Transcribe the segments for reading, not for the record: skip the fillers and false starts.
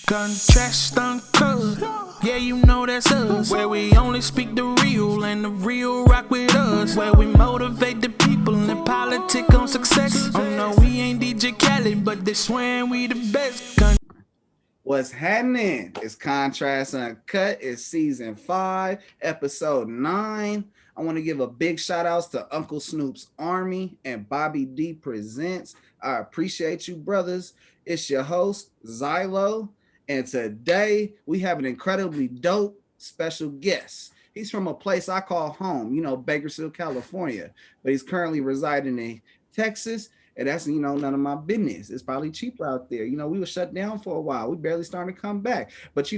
Contrast uncut, yeah, you know that's us. Where we only speak the real and the real rock with us. Where we motivate the people and politic on success. Oh no, we ain't DJ Khaled, but they swearing we the best. What's happening? It's Contrast Uncut. It's season 5, episode 9. I want to give a big shout outs to Uncle Snoop's Army and Bobby D Presents. I appreciate you, brothers. It's your host, Xylo. And today we have an incredibly dope special guest. He's from a place I call home, Bakersfield, California, but he's currently residing in Texas. And that's, none of my business. It's probably cheaper out there. We were shut down for a while. We barely starting to come back. But,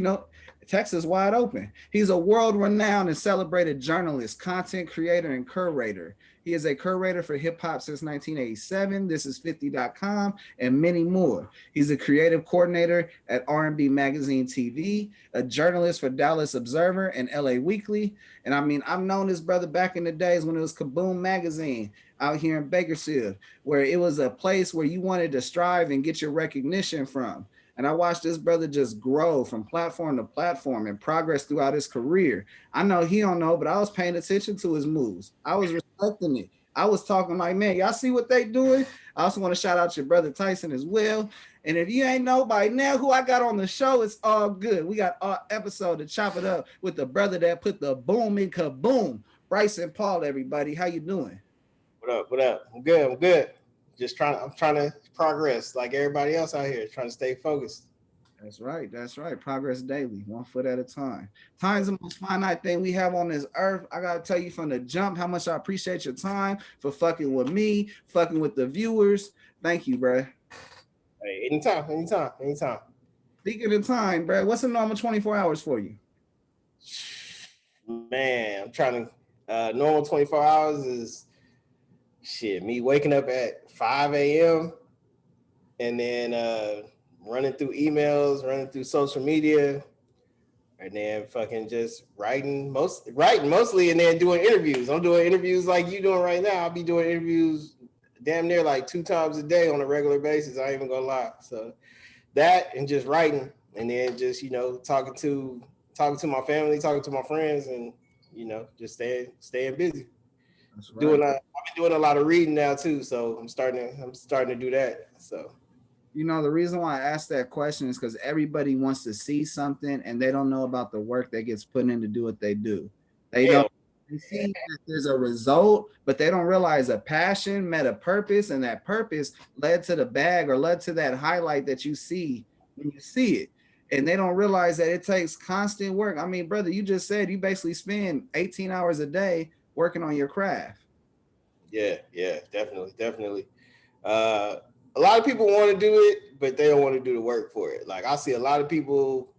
Texas wide open. He's a world-renowned and celebrated journalist, content creator, and curator. He is a curator for hip-hop since 1987. This is 50.com and many more. He's a creative coordinator at R&B Magazine TV, a journalist for Dallas Observer and LA Weekly. And I've known this brother back in the days when it was Kaboom Magazine out here in Bakersfield, where it was a place where you wanted to strive and get your recognition from. And I watched this brother just grow from platform to platform and progress throughout his career. I know he don't know, but I was paying attention to his moves. I was respecting it. I was talking like, man, y'all see what they doing? I also want to shout out your brother Tyson as well. And if you ain't know by now who I got on the show, it's all good. We got our episode to chop it up with the brother that put the boom in kaboom. Bryson Paul, everybody. How you doing? What up? I'm good. I'm trying to progress like everybody else out here, trying to stay focused. That's right. Progress daily, 1 foot at a time. Time's the most finite thing we have on this earth. I gotta tell you from the jump how much I appreciate your time for fucking with me, fucking with the viewers. Thank you, bro. Hey, anytime. Speaking of time, bro, what's a normal 24 hours for you? Man, I'm trying to normal 24 hours is me waking up at 5 a.m. and then running through emails, running through social media, and then fucking just writing mostly, and then doing interviews. I'm doing interviews like you doing right now. I'll be doing interviews damn near like 2 times a day on a regular basis. I ain't even gonna lie. So that and just writing, and then just talking to my family, talking to my friends, and just staying busy. Right. I've been doing a lot of reading now too, so I'm starting to do that. So the reason why I asked that question is because everybody wants to see something and they don't know about the work that gets put in to do what they do. They see that there's a result, but they don't realize a passion met a purpose, and that purpose led to the bag or led to that highlight that you see when you see it. And they don't realize that it takes constant work. I mean, brother, you just said you basically spend 18 hours a day working on your craft. Yeah, definitely. A lot of people want to do it, but they don't want to do the work for it. Like I see a lot of people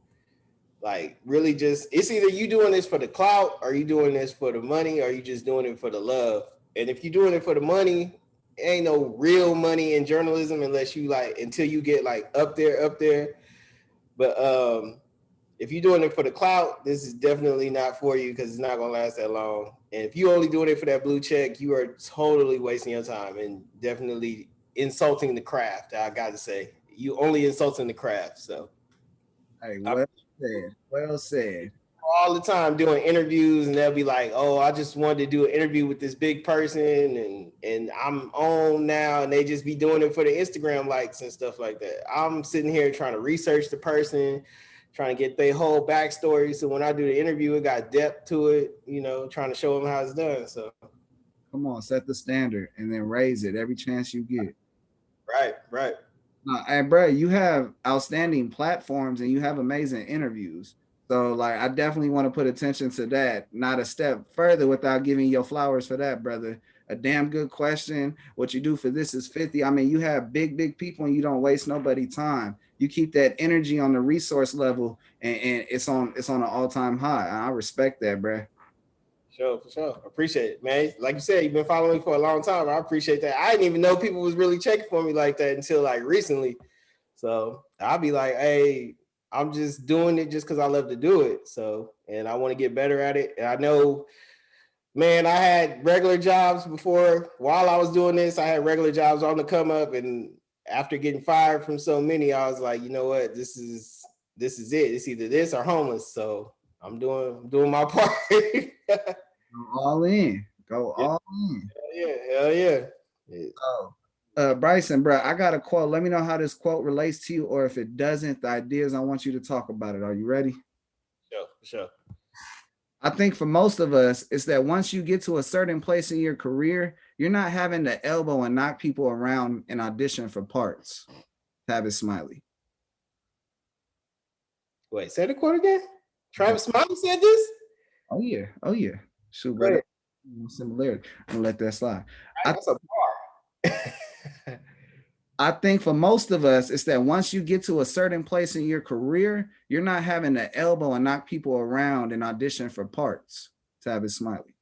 like really just, it's either you doing this for the clout, or you doing this for the money, or you just doing it for the love. And if you're doing it for the money, it ain't no real money in journalism until you get like up there. But if you're doing it for the clout, this is definitely not for you, because it's not gonna last that long. And if you're only doing it for that blue check, you are totally wasting your time and definitely insulting the craft. I got to say, you only insulting the craft. So, hey, well said. All the time doing interviews, and they'll be like, "Oh, I just wanted to do an interview with this big person, and I'm on now," and they just be doing it for the Instagram likes and stuff like that. I'm sitting here trying to research the person, trying to get their whole backstory. So when I do the interview, it got depth to it, trying to show them how it's done. So come on, set the standard and then raise it every chance you get. Right. And bro, you have outstanding platforms and you have amazing interviews. So like, I definitely want to put attention to that. Not a step further without giving your flowers for that, brother. A damn good question. What you do for This Is 50. I mean, you have big people and you don't waste nobody time. You keep that energy on the resource level, and it's on an all-time high. I respect that, bro. Sure, for sure. Appreciate it, man. Like you said, you've been following me for a long time. I appreciate that. I didn't even know people was really checking for me like that until like recently. So I'll be like, hey, I'm just doing it just because I love to do it. So, and I want to get better at it. And I know, man, I had regular jobs before. While I was doing this, I had regular jobs on the come up. And after getting fired from so many, I was like, you know what? This is this is it. It's either this or homeless. So I'm doing my part. Go all in. Go Yeah. all in. Hell yeah. Oh, Bryson, bro, I got a quote. Let me know how this quote relates to you, or if it doesn't, the ideas I want you to talk about it. Are you ready? Sure. I think for most of us, it's that once you get to a certain place in your career, you're not having to elbow and knock people around and audition for parts. Travis Smiley. Wait, say the quote again. Travis Smiley said this? Oh yeah. Oh yeah. Shoot, Go brother. ahead. Similarity. I'm gonna let that slide. That's a bar. I think for most of us, it's that once you get to a certain place in your career, you're not having to elbow and knock people around and audition for parts. Travis Smiley.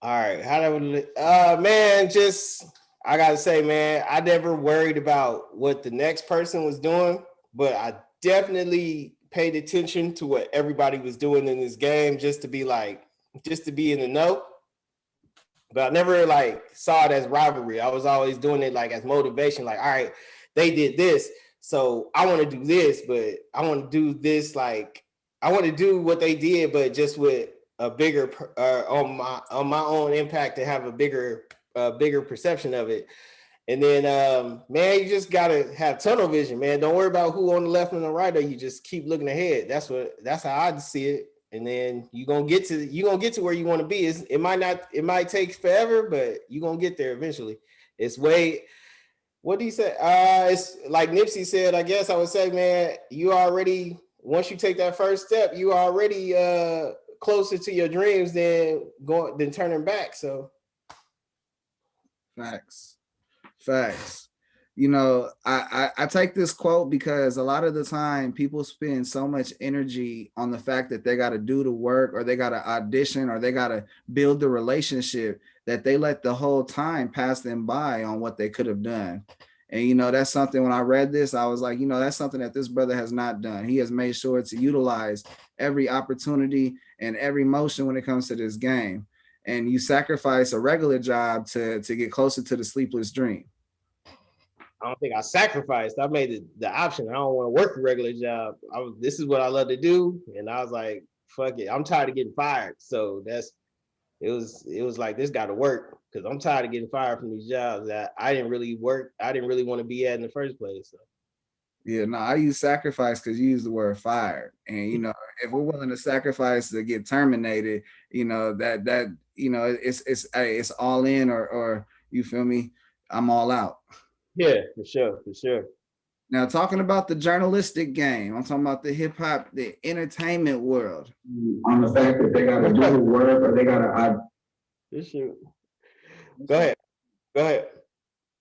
All right, how that would man, just I gotta say, man, I never worried about what the next person was doing, but I definitely paid attention to what everybody was doing in this game just to be in the know. But I never like saw it as rivalry. I was always doing it like as motivation, like, all right, they did this, so I want to do this, but I want to do this, like I want to do what they did, but just with a bigger on my own impact to have a bigger perception of it. And then man, you just gotta have tunnel vision, man. Don't worry about who on the left and the right, or you just keep looking ahead. That's how I see it. And then you're gonna get to where you want to be. It might take forever, but you're gonna get there eventually. It's way, what do you say? It's like Nipsey said, I guess I would say, man, once you take that first step, you already closer to your dreams than turning back. So Facts. You know, I take this quote because a lot of the time people spend so much energy on the fact that they got to do the work, or they got to audition, or they got to build the relationship, that they let the whole time pass them by on what they could have done. And, you know, that's something, when I read this, I was like, you know, that's something that this brother has not done. He has made sure to utilize every opportunity and every motion when it comes to this game. And you sacrifice a regular job to get closer to the sleepless dream. I don't think I sacrificed. I made the option. I don't want to work a regular job. This is what I love to do, and I was like, "Fuck it." I'm tired of getting fired. So it was like, this got to work, because I'm tired of getting fired from these jobs that I didn't really want to be at in the first place. So. Yeah, no, I use sacrifice because you use the word fired, and you know, if we're willing to sacrifice to get terminated, you know that you know it's all in, or you feel me? I'm all out. Yeah, for sure. Now, talking about the journalistic game, I'm talking about the hip hop, the entertainment world. On the fact that they gotta do the work, or they gotta. Go ahead.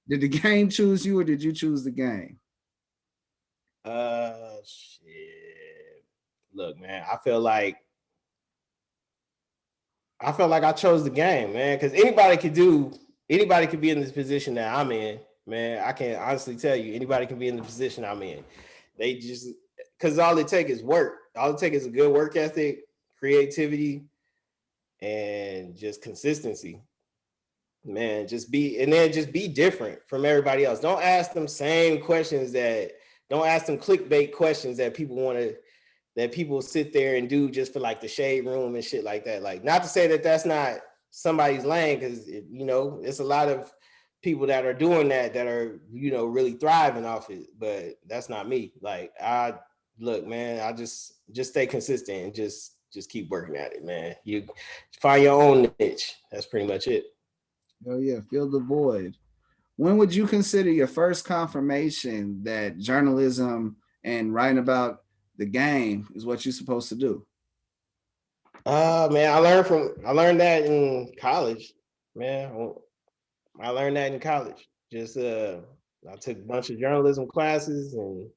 Did the game choose you, or did you choose the game? Shit. Look, man, I feel like I chose the game, man, because anybody could be in this position that I'm in. Man, I can honestly tell you, anybody can be in the position I'm in. They just, because all it takes is work. All it takes is a good work ethic, creativity, and just consistency. Man, just be different from everybody else. Don't ask them clickbait questions that people sit there and do just for like the shade room and shit like that. Like, not to say that that's not somebody's lane, because you know, it's a lot of people that are doing that are, you know, really thriving off it, but that's not me. Like, look, man, I just stay consistent and just keep working at it, man. You find your own niche. That's pretty much it. Oh yeah, fill the void. When would you consider your first confirmation that journalism and writing about the game is what you're supposed to do? Man, I learned that in college, man. I learned that in college. Just I took a bunch of journalism classes and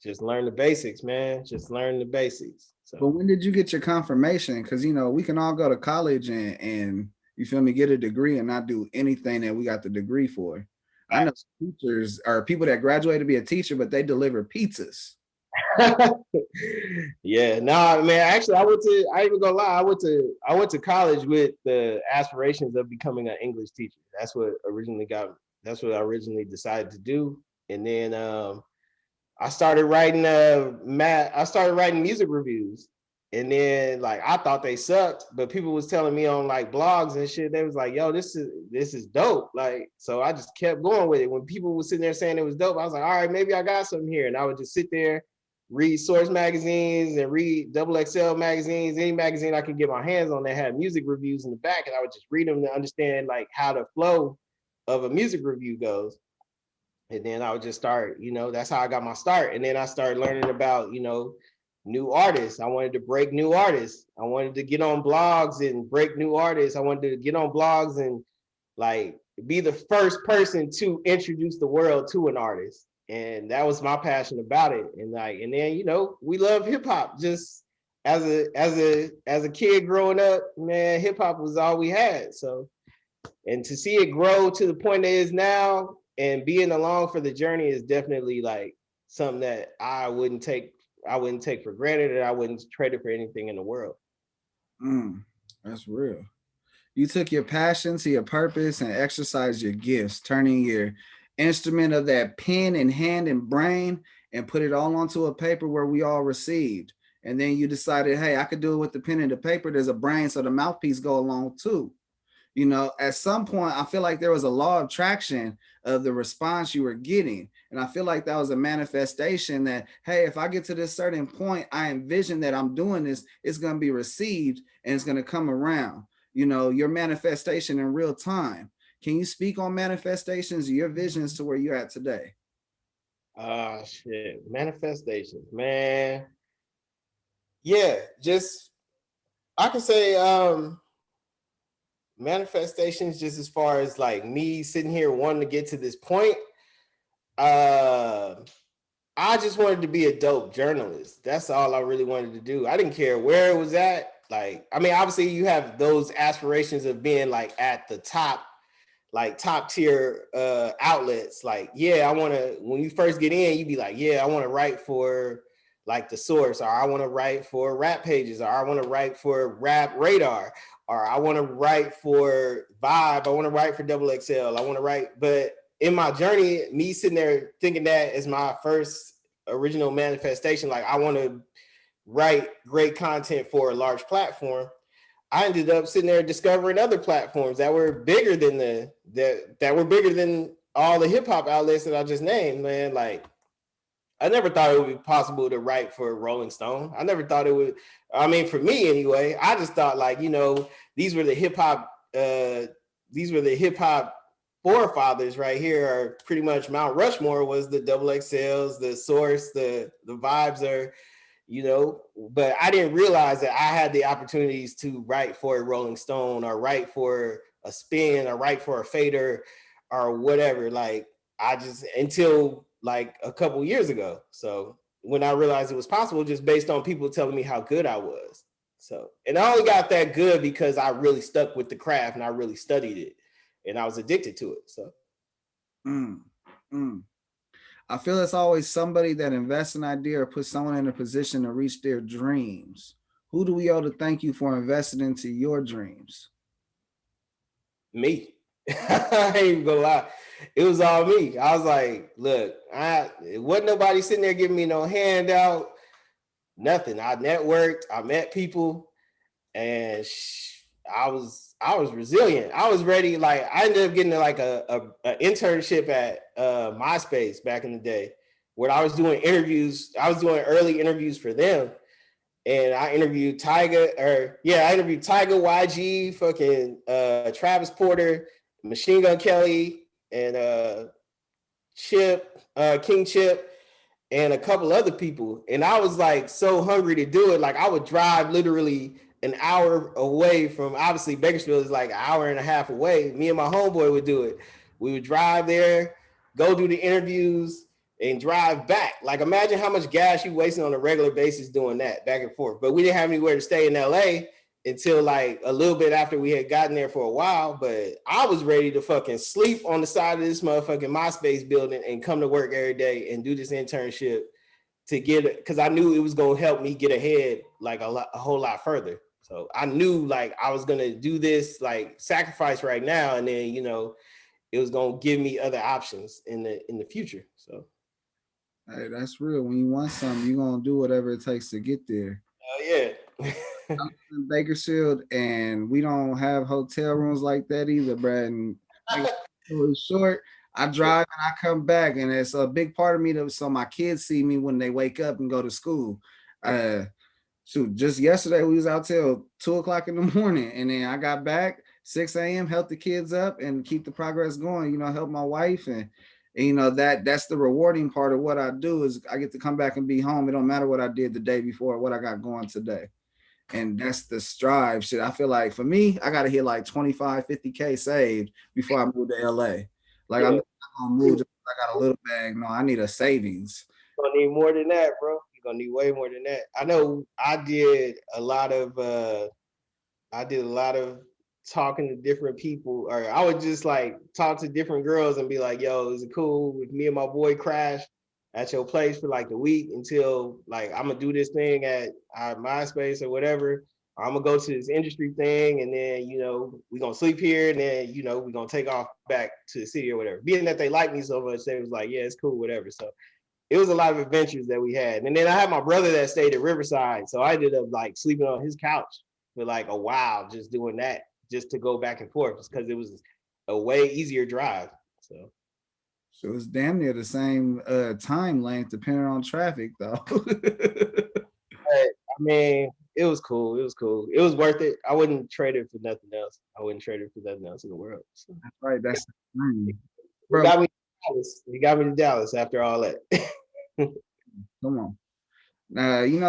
just learned the basics, man. Just learn the basics. So. But when did you get your confirmation? Because, you know, we can all go to college and you feel me, get a degree and not do anything that we got the degree for. I know teachers or people that graduate to be a teacher, but they deliver pizzas. Yeah, man. Actually, I ain't even gonna lie. I went to college with the aspirations of becoming an English teacher. That's what I originally decided to do. And then I started writing I started writing music reviews. And then like I thought they sucked, but people was telling me on like blogs and shit, they was like, yo, this is dope. Like, so I just kept going with it. When people were sitting there saying it was dope, I was like, all right, maybe I got something here. And I would just sit there, read Source magazines and read XXL magazines, any magazine I could get my hands on that had music reviews in the back. And I would just read them to understand like how the flow of a music review goes. And then I would just start, that's how I got my start. And then I started learning about, new artists. I wanted to break new artists. I wanted to get on blogs and break new artists. I wanted to get on blogs and like be the first person to introduce the world to an artist. And that was my passion about it. And then, we love hip hop. Just as a kid growing up, man, hip hop was all we had. So, and to see it grow to the point it is now and being along for the journey is definitely like something that I wouldn't take for granted, and I wouldn't trade it for anything in the world. That's real. You took your passion to your purpose and exercised your gifts, turning your instrument of that pen and hand and brain and put it all onto a paper where we all received. And then you decided, hey, I could do it with the pen and the paper. There's a brain, so the mouthpiece go along too. At some point, I feel like there was a law of attraction of the response you were getting. And I feel like that was a manifestation that, hey, if I get to this certain point, I envision that I'm doing this, it's going to be received and it's going to come around, your manifestation in real time. Can you speak on manifestations, your visions to where you're at today? Shit. Manifestations, man. Yeah, just, I can say, manifestations just as far as like me sitting here wanting to get to this point. I just wanted to be a dope journalist. That's all I really wanted to do. I didn't care where it was at. Like, I mean, obviously you have those aspirations of being like at the top, like top tier outlets. Like, yeah, I want to, when you first get in, you'd be like, yeah, I want to write for like The Source, or I want to write for Rap Pages, or I want to write for Rap Radar, or I want to write for Vibe, I want to write for XXL, I want to write. But in my journey, me sitting there thinking that is my first original manifestation, like I want to write great content for a large platform, I ended up sitting there discovering other platforms that were bigger than that were bigger than all the hip hop outlets that I just named, man. Like, I never thought it would be possible to write for Rolling Stone. I never thought it would. I mean, for me anyway, I just thought like, these were the hip hop forefathers right here, are pretty much Mount Rushmore was the XXLs, the Source, the Vibes are, but I didn't realize that I had the opportunities to write for a Rolling Stone, or write for a Spin, or write for a Fader, or whatever. Like, I just, until like a couple years ago. So when I realized it was possible, just based on people telling me how good I was. So, and I only got that good because I really stuck with the craft and I really studied it and I was addicted to it. So. I feel it's always somebody that invests in an idea or puts someone in a position to reach their dreams. Who do we owe to thank you for investing into your dreams? Me. I ain't even gonna lie. It was all me. I was like, look, it wasn't nobody sitting there giving me no handout, nothing. I networked, I met people, and I was resilient. I was ready. Like, I ended up getting like a internship at MySpace back in the day, where I was doing interviews. I was doing early interviews for them. And I interviewed Tyga, YG, fucking Travis Porter, Machine Gun Kelly, and Chip, King Chip, and a couple other people. And I was like so hungry to do it. Like, I would drive literally an hour away from, obviously Bakersfield is like an hour and a half away. Me and my homeboy would do it. We would drive there, go do the interviews, and drive back. Like, imagine how much gas you wasting on a regular basis doing that back and forth. But we didn't have anywhere to stay in LA until like a little bit after we had gotten there for a while. But I was ready to fucking sleep on the side of this motherfucking MySpace building and come to work every day and do this internship to get it, because I knew it was going to help me get ahead like a whole lot further. So I knew like I was going to do this, like sacrifice right now. And then, it was going to give me other options in the future. So. Hey, that's real. When you want something, you're gonna do whatever it takes to get there. Oh yeah. I live in Bakersfield, and we don't have hotel rooms like that either, Brad. And make a story short, I drive and I come back, and it's a big part of me that so my kids see me when they wake up and go to school. Uh, Shoot, just yesterday we was out till 2 o'clock in the morning, and then I got back 6 a.m. help the kids up and keep the progress going. Help my wife, and that's the rewarding part of what I do is I get to come back and be home. It don't matter what I did the day before, what I got going today. And that's the strive shit. I feel like for me, I got to hit like 25, 50K saved before I move to LA. Like I'm Yeah. not gonna move just 'cause I got a little bag. No, I need a savings. Gonna need more than that, bro. You're gonna need way more than that. I know I did a lot of talking to different people, or I would just like talk to different girls and be like, yo, is it cool if me and my boy crash at your place for like the week until like I'm gonna do this thing at our MySpace or whatever. I'm gonna go to this industry thing and then we're gonna sleep here and then we're gonna take off back to the city or whatever. Being that they like me so much, they was like, yeah, it's cool, whatever. So it was a lot of adventures that we had. And then I had my brother that stayed at Riverside. So I ended up like sleeping on his couch for like a while, just doing that, just to go back and forth, just because it was a way easier drive. So it's damn near the same time length, depending on traffic, though. But, I mean, it was cool. It was cool. It was worth it. I wouldn't trade it for nothing else. I wouldn't trade it for nothing else in the world. So. That's right. That's the thing. Bro, got me to Dallas. You got me to Dallas after all that. Come on.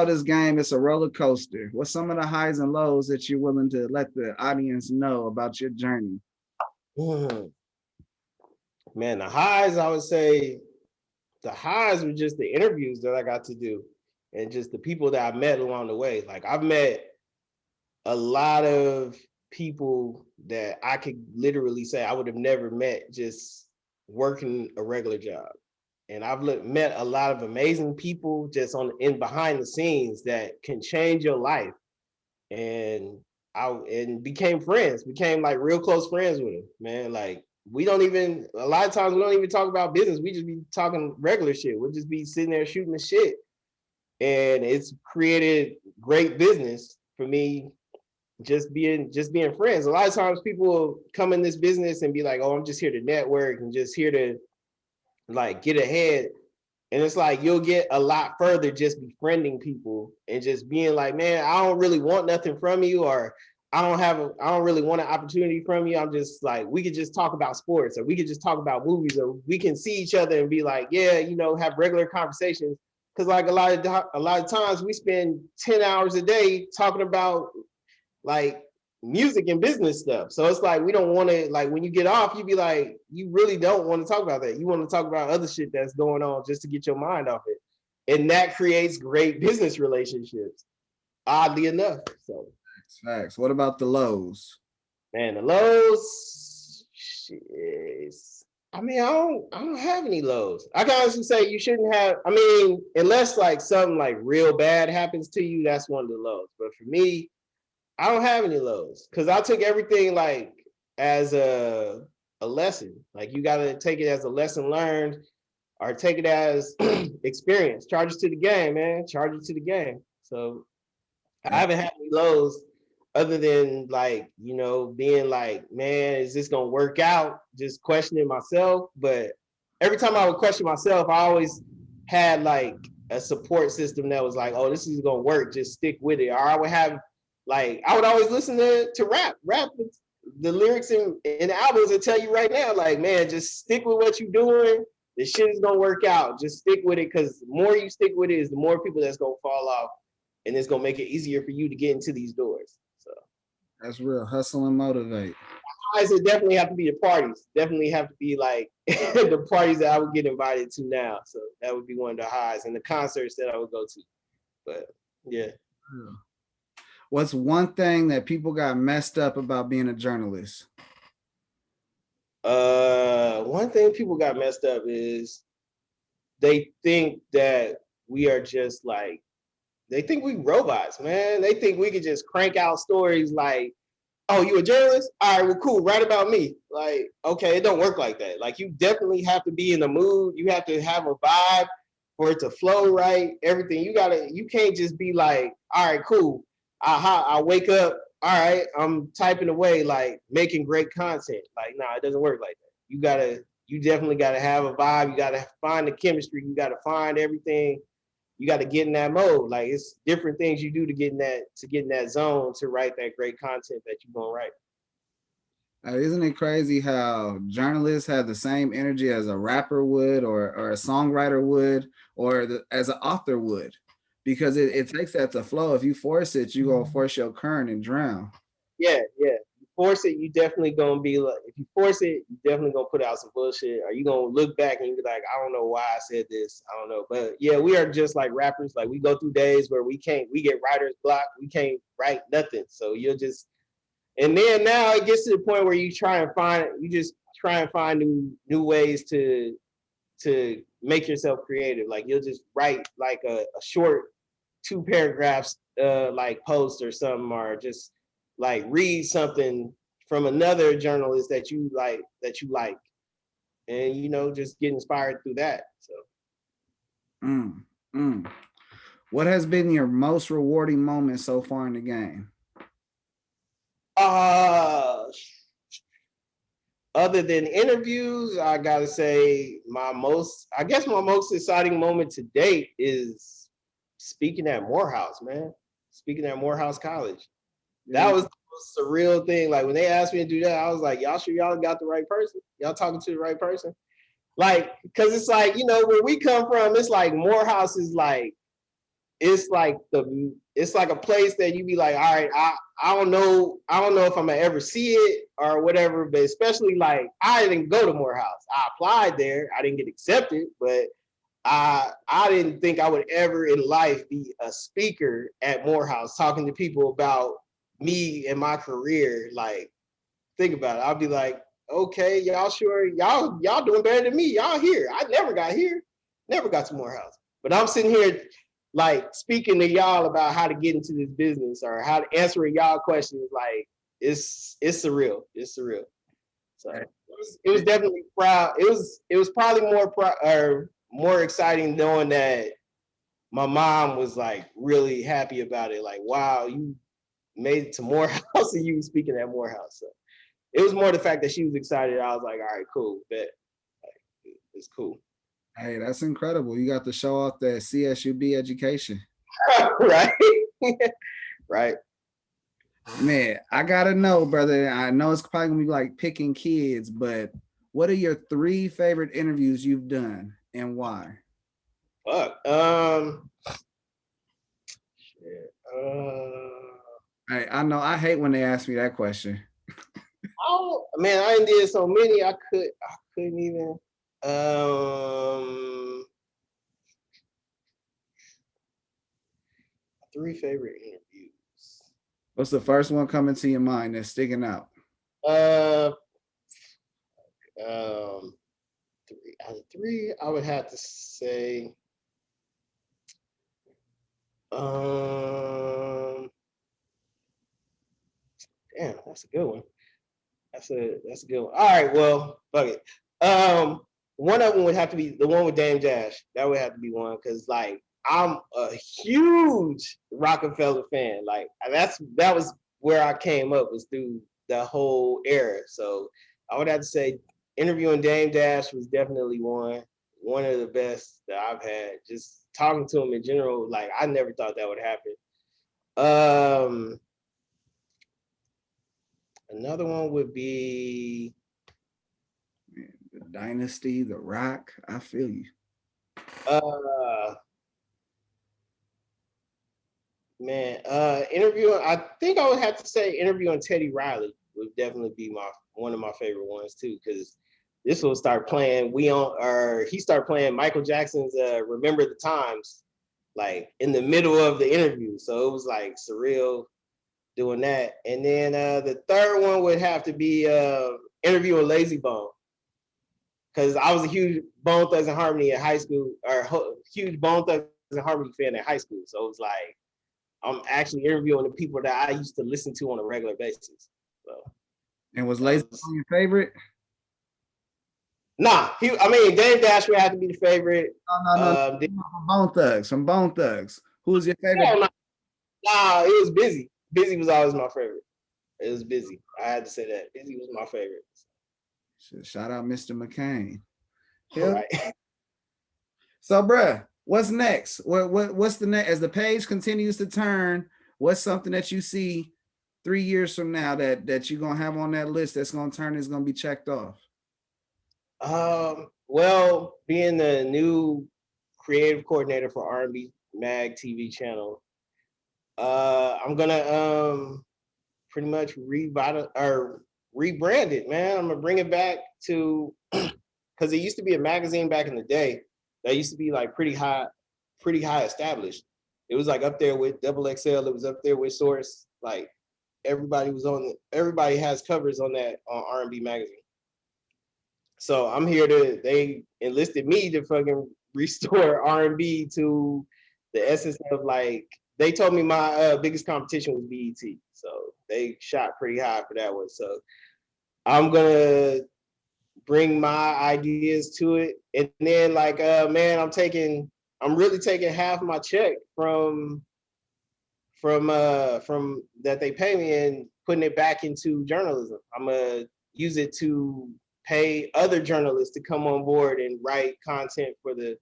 This game, it's a roller coaster. What's some of the highs and lows that you're willing to let the audience know about your journey? Man, the highs, I would say the highs were just the interviews that I got to do and just the people that I met along the way. Like I've met a lot of people that I could literally say I would have never met just working a regular job. And I've met a lot of amazing people just in behind the scenes that can change your life. And became friends, became like real close friends with them, man. Like a lot of times we don't even talk about business. We just be talking regular shit. We'll just be sitting there shooting the shit. And it's created great business for me just being friends. A lot of times people will come in this business and be like, oh, I'm just here to network and just here to like get ahead. And it's like you'll get a lot further just befriending people and just being like, man, I don't really want nothing from you, or I don't really want an opportunity from you. I'm just like, we could just talk about sports, or we could just talk about movies, or we can see each other and be like, yeah, have regular conversations. Cause like a lot of times we spend 10 hours a day talking about like music and business stuff. So it's like, we don't want to, like, when you get off, you be like, you really don't want to talk about that. You want to talk about other shit that's going on just to get your mind off it. And that creates great business relationships, oddly enough. So Facts. What about the lows? Man, the lows, shit. I mean, I don't have any lows. I can honestly say you shouldn't have. I mean, unless like something like real bad happens to you, that's one of the lows. But for me, I don't have any lows because I took everything like as a lesson. Like you got to take it as a lesson learned, or take it as experience. Charge it to the game, man. Charge it to the game. So I haven't had any lows other than like, being like, man, is this gonna work out? Just questioning myself. But every time I would question myself, I always had like a support system that was like, oh, this is gonna work. Just stick with it. Or I would have like, I would always listen to rap. The lyrics in the albums that tell you right now, like, man, just stick with what you're doing. The shit is gonna work out. Just stick with it, because the more you stick with it, is the more people that's gonna fall off, and it's gonna make it easier for you to get into these doors. So that's real. Hustle and motivate. Highs would definitely have to be the parties. Definitely have to be like the parties that I would get invited to now. So that would be one of the highs, and the concerts that I would go to. But yeah. What's one thing that people got messed up about being a journalist? One thing people got messed up is they think that we are just like, they think we robots, man. They think we could just crank out stories like, oh, you a journalist? All right, well, cool, write about me. Like, okay, it don't work like that. Like, you definitely have to be in the mood. You have to have a vibe. for it to flow right, everything. You can't just be like, all right, cool. I wake up, all right, I'm typing away, like making great content. Like, nah, it doesn't work like that. You definitely gotta have a vibe. You gotta find the chemistry. You gotta find everything. You gotta get in that mode. Like, it's different things you do to get in that zone to write that great content that you're gonna write. Isn't it crazy how journalists have the same energy as a rapper would, or a songwriter would, or as an author would? Because it takes that to flow. If you force it, you're going to force your current and drown. Yeah. You force it, you definitely gonna be like, if you force it, you definitely gonna put out some bullshit. Or you gonna look back and you be like, I don't know why I said this. I don't know. But yeah, we are just like rappers. Like, we go through days where we get writer's block. We can't write nothing. So and then now it gets to the point where you just try and find new ways to make yourself creative. Like, you'll just write like a short 2 paragraphs like post or something, or just like read something from another journalist that you like, and just get inspired through that. So What has been your most rewarding moment so far in the game? Other than interviews, I gotta say my most exciting moment to date is speaking at Morehouse, man. Speaking at Morehouse College. Yeah. That was the most surreal thing. Like, when they asked me to do that, I was like, y'all sure y'all got the right person? Y'all talking to the right person? Like, because it's like, where we come from, it's like Morehouse is like, it's like a place that you be like, all right, I don't know if I'm gonna ever see it or whatever, but especially, like, I didn't go to Morehouse. I applied there, I didn't get accepted, but I didn't think I would ever in life be a speaker at Morehouse talking to people about me and my career. Like, think about it. I'll be like, okay, y'all sure y'all doing better than me. Y'all here. I never got here, never got to Morehouse. But I'm sitting here like speaking to y'all about how to get into this business or how to answer y'all questions. Like, it's surreal. It's surreal. So it was definitely proud. It was probably more exciting knowing that my mom was like really happy about it. Like, wow, you made it to Morehouse and you speaking at Morehouse. So it was more the fact that she was excited. I was like, all right, cool, bet. Like, it's cool. Hey, that's incredible. You got to show off that CSUB education. Right. Right. Man, I gotta know, brother. I know it's probably gonna be like picking kids, but what are your 3 favorite interviews you've done and why? Fuck. Shit. Hey, I know I hate when they ask me that question. Oh man, I did so many. I couldn't even. 3 favorite interviews. What's the first one coming to your mind that's sticking out? 3 out of 3, I would have to say. Damn, that's a good one. That's a good one. All right, well, fuck it. One of them would have to be the one with Dame Dash. That would have to be one, because like, I'm a huge Rockefeller fan. Like, that was where I came up, was through the whole era. So I would have to say interviewing Dame Dash was definitely one of the best that I've had. Just talking to him in general, like, I never thought that would happen. Another one would be The Dynasty, The Rock. I feel you. Interviewing. I think I would have to say interviewing Teddy Riley would definitely be one of my favorite ones too, because this will start playing. He started playing Michael Jackson's "Remember the Times" like in the middle of the interview, so it was like surreal doing that. And then the third one would have to be interviewing Lazy Bone, because I was a huge Bone Thugs and Harmony in high school, or huge Bone Thugs and Harmony fan in high school. So it was like, I'm actually interviewing the people that I used to listen to on a regular basis. So, and was Lazy Bone your favorite? Nah, Dame Dash would have to be the favorite. No. From Bone Thugs. From Bone Thugs. Who's your favorite? Nah, it was Busy. Busy was always my favorite. It was Busy. I had to say that. Busy was my favorite. Shout out Mr. McCain. Right. So, bruh, what's next? What's the next? As the page continues to turn, what's something that you see 3 years from now that you're gonna have on that list that's gonna turn is gonna be checked off? Well, being the new creative coordinator for R&B Mag TV channel, I'm gonna pretty much rebrand it, man. I'm gonna bring it back to because it used to be a magazine back in the day that used to be like pretty high established. It was like up there with Double XL. It was up there with Source. Like everybody has covers on that on R&B magazine. So I'm here they enlisted me to fucking restore R&B to the essence of like, they told me my biggest competition was BET. So they shot pretty high for that one. So I'm gonna bring my ideas to it. And then like, man, I'm really taking half my check from that they pay me and putting it back into journalism. I'm gonna use it to pay other journalists to come on board and write content for the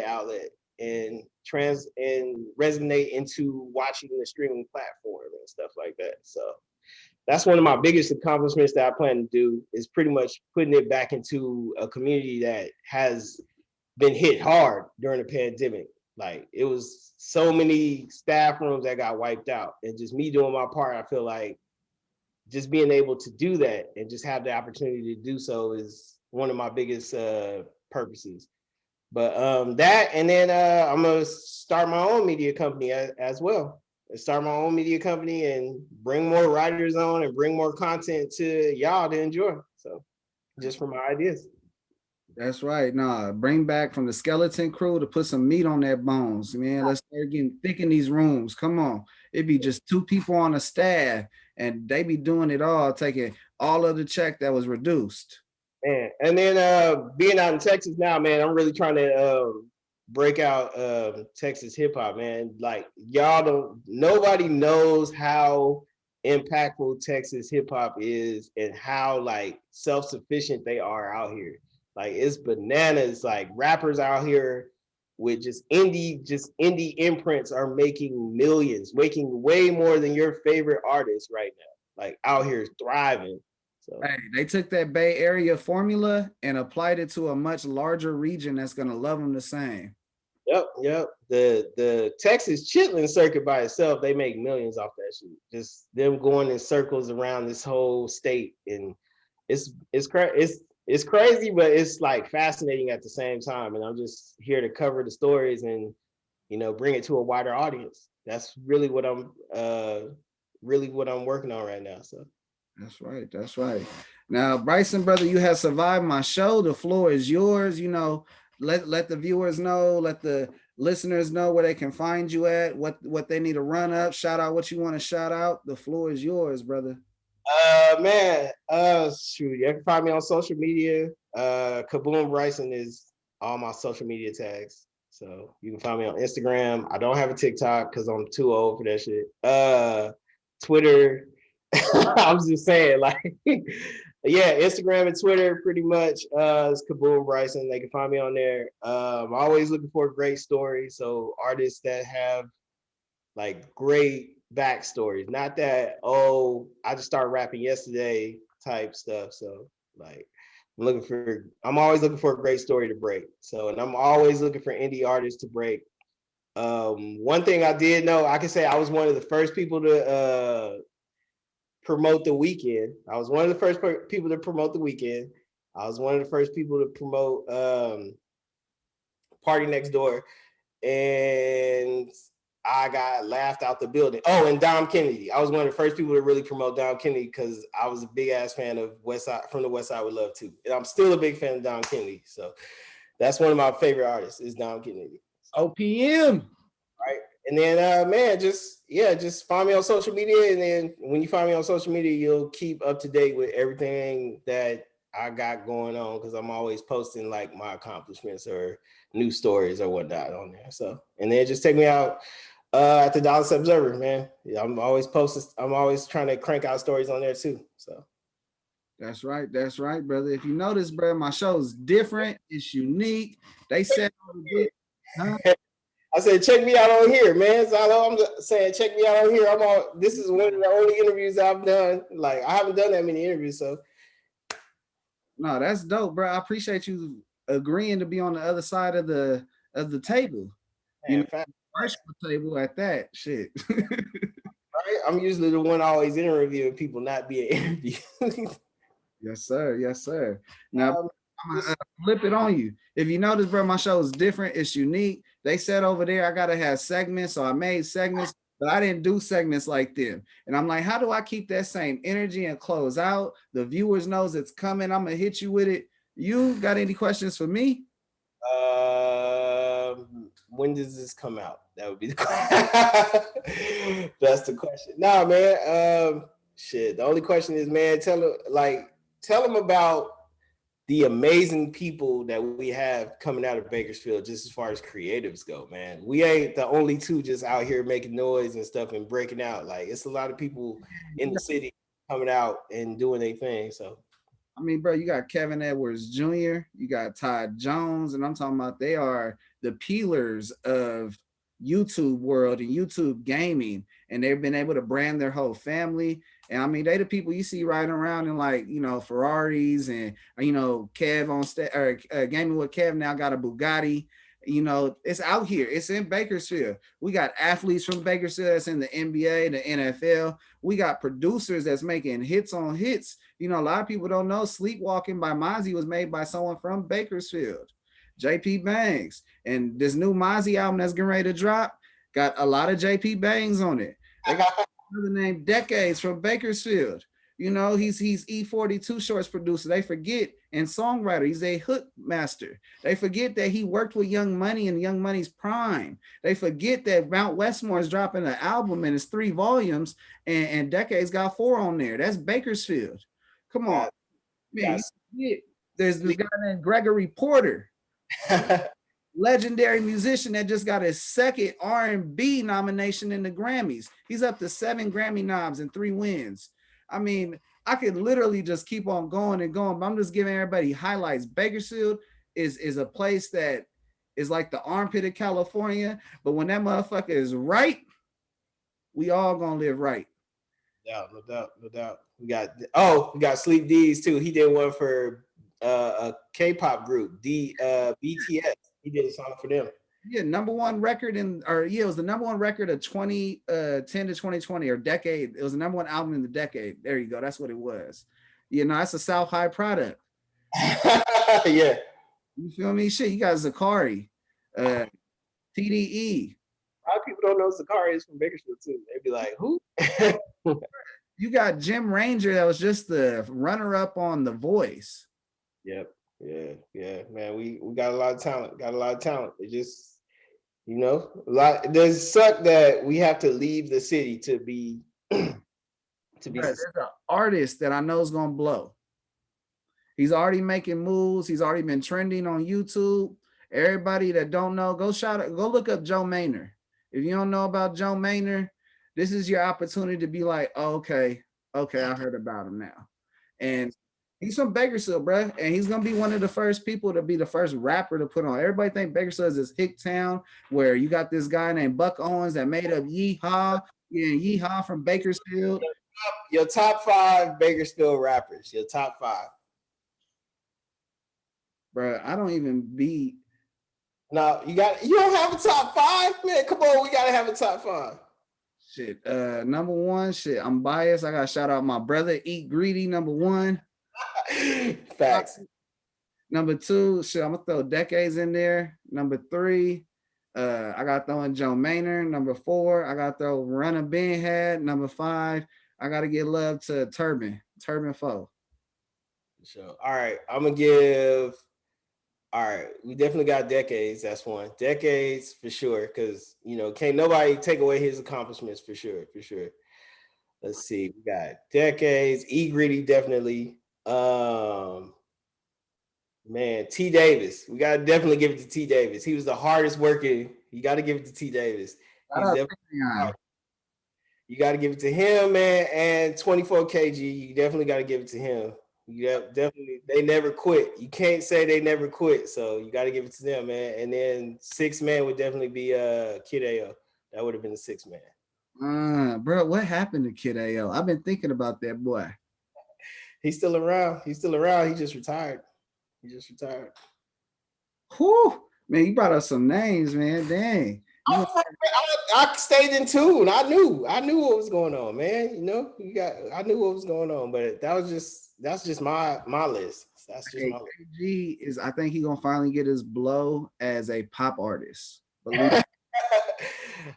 outlet and resonate into watching the streaming platform and stuff like that. So that's one of my biggest accomplishments that I plan to do, is pretty much putting it back into a community that has been hit hard during the pandemic. Like, it was so many staff rooms that got wiped out, and just me doing my part, I feel like just being able to do that and just have the opportunity to do so is one of my biggest purposes. But that, and then I'm gonna start my own media company as well. Start my own media company and bring more writers on and bring more content to y'all to enjoy. So just from my ideas. That's right. Nah, bring back from the skeleton crew to put some meat on their bones, man. Let's start getting thick in these rooms. Come on. It'd be just 2 people on the staff and they be doing it all, taking all of the check that was reduced. Man. And then being out in Texas now, man, I'm really trying to break out Texas hip hop, man. Like, nobody knows how impactful Texas hip hop is and how like self-sufficient they are out here. Like, it's bananas. Like, rappers out here with just indie imprints are making millions, making way more than your favorite artists right now. Like, out here thriving. So hey, they took that Bay Area formula and applied it to a much larger region that's gonna love them the same. Yep. The Texas chitlin circuit by itself, they make millions off that shit. Just them going in circles around this whole state, and it's crazy, but it's like fascinating at the same time. And I'm just here to cover the stories and, bring it to a wider audience. That's really what I'm working on right now. So that's right. Now, Bryson, brother, you have survived my show. The floor is yours. Let the viewers know, let the listeners know where they can find you at, what they need to run up, shout out what you want to shout out. The floor is yours, brother. Man, shoot, you can find me on social media. Kaboom Bryson is all my social media tags. So you can find me on Instagram. I don't have a TikTok because I'm too old for that shit. Twitter. I was just saying, like, yeah, Instagram and Twitter pretty much is Kaboom Bryson. They can find me on there. I'm always looking for a great story. So artists that have like great backstories, not that, I just started rapping yesterday type stuff. So like, I'm always looking for a great story to break. So, and I'm always looking for indie artists to break. One thing I did know, I can say I was one of the first people to promote the weekend. I was one of the first people to promote the weekend. I was one of the first people to promote Party Next Door, and I got laughed out the building. Oh, and Dom Kennedy. I was one of the first people to really promote Dom Kennedy because I was a big ass fan of from the West Side with Love too. And I'm still a big fan of Dom Kennedy. So that's one of my favorite artists is Dom Kennedy. OPM. Right. And then, man, just find me on social media. And then when you find me on social media, you'll keep up to date with everything that I got going on because I'm always posting like my accomplishments or new stories or whatnot on there. So, and then just take me out at the Dallas Observer, man. Yeah, I'm always posting. I'm always trying to crank out stories on there too. So. That's right, brother. If you notice, bro, my show is different. It's unique. They said, huh? I said, check me out on here, man. So I'm saying, check me out on here. I'm on. This is one of the only interviews I've done. Like, I haven't done that many interviews, so. No, that's dope, bro. I appreciate you agreeing to be on the other side of the table. Man, you know, virtual table at that shit. Right? I'm usually the one always interviewing people, not being interviewed. Yes, sir. Yes, sir. Now, I'm gonna flip it on you. If you notice, bro, my show is different. It's unique. They said over there I gotta have segments, so I made segments, but I didn't do segments like them. And I'm like, how do I keep that same energy and close out? The viewers knows it's coming. I'm gonna hit you with it. You got any questions for me? When does this come out? That would be the question. That's the question. No, man. Shit. The only question is, man, tell them about the amazing people that we have coming out of Bakersfield, just as far as creatives go, man. We ain't the only two just out here making noise and stuff and breaking out. Like, it's a lot of people in the city coming out and doing their thing. So, I mean, bro, you got Kevin Edwards Jr., you got Todd Jones, and I'm talking about they are the pillars of YouTube world and YouTube gaming, and they've been able to brand their whole family. And I mean, they the people you see riding around in, like, you know, Ferraris, and you know, Kev on stage, or gaming with Kev now got a Bugatti. You know, it's out here. It's in Bakersfield. We got athletes from Bakersfield that's in the NBA, the NFL. We got producers that's making hits on hits. You know, a lot of people don't know Sleepwalking by Mozzie was made by someone from Bakersfield, JP Bangs. And this new Mozzie album that's getting ready to drop got a lot of JP Bangs on it. They got another name, Decades, from Bakersfield. You know, he's E42 Shorts producer. They forget, and songwriter. He's a hook master. They forget that he worked with Young Money in Young Money's prime. They forget that Mount Westmore is dropping an album and it's 3 volumes, and Decades got 4 on there. That's Bakersfield. Come on, man. There's this guy named Gregory Porter, legendary musician that just got his second R&B nomination in the Grammys. He's up to 7 Grammy noms and 3 wins. I mean, I could literally just keep on going and going, but I'm just giving everybody highlights. Bakersfield is a place that is like the armpit of California, but when that motherfucker is right, we all gonna live right. No doubt. We got Sleep D's too. He did one for a K-pop group, BTS. He did a song for them. Yeah, number one record it was the number one record of 2010 to 2020 or decade. It was the number one album in the decade. There you go. That's what it was. You know, that's a South High product. Yeah. You feel me? Shit, you got Zakari, TDE. A lot of people don't know Zakari is from Bakersfield too. They'd be like, who? You got Jim Ranger that was just the runner-up on The Voice. Yep. Yeah, man. We got a lot of talent. It just, you know, there's suck that we have to leave the city to be There's an artist that I know is gonna blow. He's already making moves. He's already been trending on YouTube. Everybody that don't know, go look up Joe Maynard. If you don't know about Joe Maynard, this is your opportunity to be like, oh, okay, I heard about him now. And he's from Bakersfield, bro, and he's gonna be one of the first people to be the first rapper to put on. Everybody think Bakersfield is this hick town where you got this guy named Buck Owens that made up Yeehaw. Yeah, Yeehaw from Bakersfield. Your top 5 Bakersfield rappers. Your top 5. Bro, I don't even be. No, you don't have a top 5, man. Come on, we gotta have a top 5. Shit, number 1, shit. I'm biased. I gotta shout out my brother, Eat Greedy, number 1. Facts. Number 2, shit, I'm gonna throw Decades in there. Number 3, I gotta throw in Joe Maynard. Number 4, I gotta throw Runner Ben Head. Number 5, I gotta give love to Turban 4. So, all right, we definitely got Decades. That's one. Decades for sure, because you know, can't nobody take away his accomplishments for sure. Let's see, we got Decades, E Gritty definitely. Man, T Davis. We gotta definitely give it to T Davis. He was the hardest working. You got to give it to T Davis. Shout He's out definitely Patreon. you got to give it to him, man. And 24 kg, you definitely got to give it to him. Yeah, definitely. They never quit. You can't say they never quit. So you got to give it to them, man. And then 6 man would definitely be Kid AO. That would have been the 6 man. Bro, what happened to Kid AO? I've been thinking about that boy. He's still around. He's still around. He just retired. He just retired. Whew, man, you brought up some names, man. Dang. I stayed in tune. I knew what was going on, man. You know, I knew what was going on, but that's just my list. That's just my list. KG is, I think he gonna finally get his blow as a pop artist. Believe it.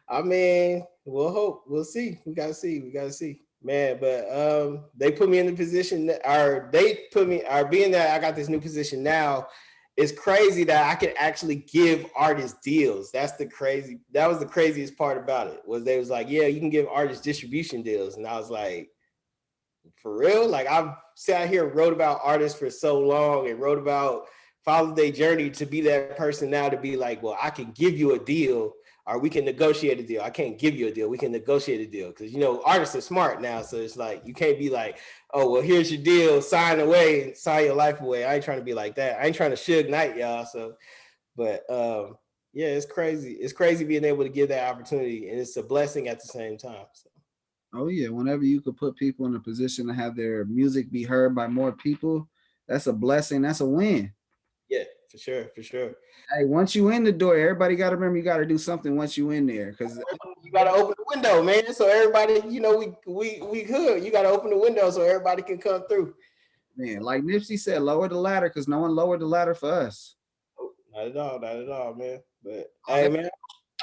I mean, we'll hope. We'll see. We gotta see. Man, but they put me in the position being that I got this new position now. It's crazy that I could actually give artists deals. That was the craziest part about it, was they was like, yeah, you can give artists distribution deals. And I was like, for real? Like, I've sat here and wrote about artists for so long and wrote about followed their journey to be that person now to be like, well, I can give you a deal, or we can negotiate a deal. I can't give you a deal. We can negotiate a deal. Because, you know, artists are smart now. So it's like, you can't be like, oh, well, here's your deal. Sign away and sign your life away. I ain't trying to be like that. I ain't trying to Suge Knight, y'all. So, but yeah, it's crazy. It's crazy being able to give that opportunity. And it's a blessing at the same time. So. Oh yeah, whenever you could put people in a position to have their music be heard by more people, that's a blessing. That's a win. Yeah, for sure. Hey, once you in the door, everybody got to remember you got to do something once you in there, because you got to open the window, man. So everybody, you know, we could. You got to open the window so everybody can come through. Man, like Nipsey said, lower the ladder, because no one lowered the ladder for us. Not at all, man. But hey, man,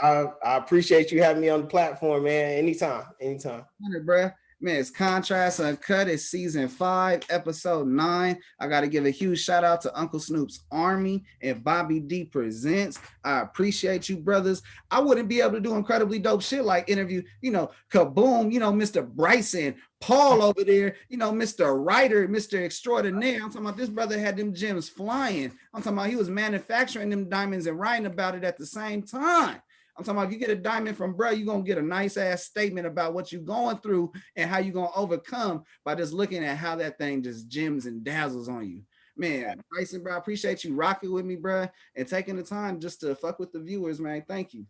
I appreciate you having me on the platform, man. Anytime. Bruh. Man, it's Contrast Uncut. It's season 5, episode 9. I got to give a huge shout out to Uncle Snoop's Army and Bobby D Presents. I appreciate you, brothers. I wouldn't be able to do incredibly dope shit like interview, you know, Kaboom, you know, Mr. Bryson, Paul over there, you know, Mr. Writer, Mr. Extraordinaire. I'm talking about this brother had them gems flying. I'm talking about he was manufacturing them diamonds and writing about it at the same time. I'm talking about if you get a diamond from bro, you're going to get a nice ass statement about what you're going through and how you're going to overcome by just looking at how that thing just gems and dazzles on you. Man, Bryson, bro, I appreciate you rocking with me, bro, and taking the time just to fuck with the viewers, man. Thank you.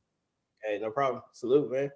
Hey, no problem. Salute, man.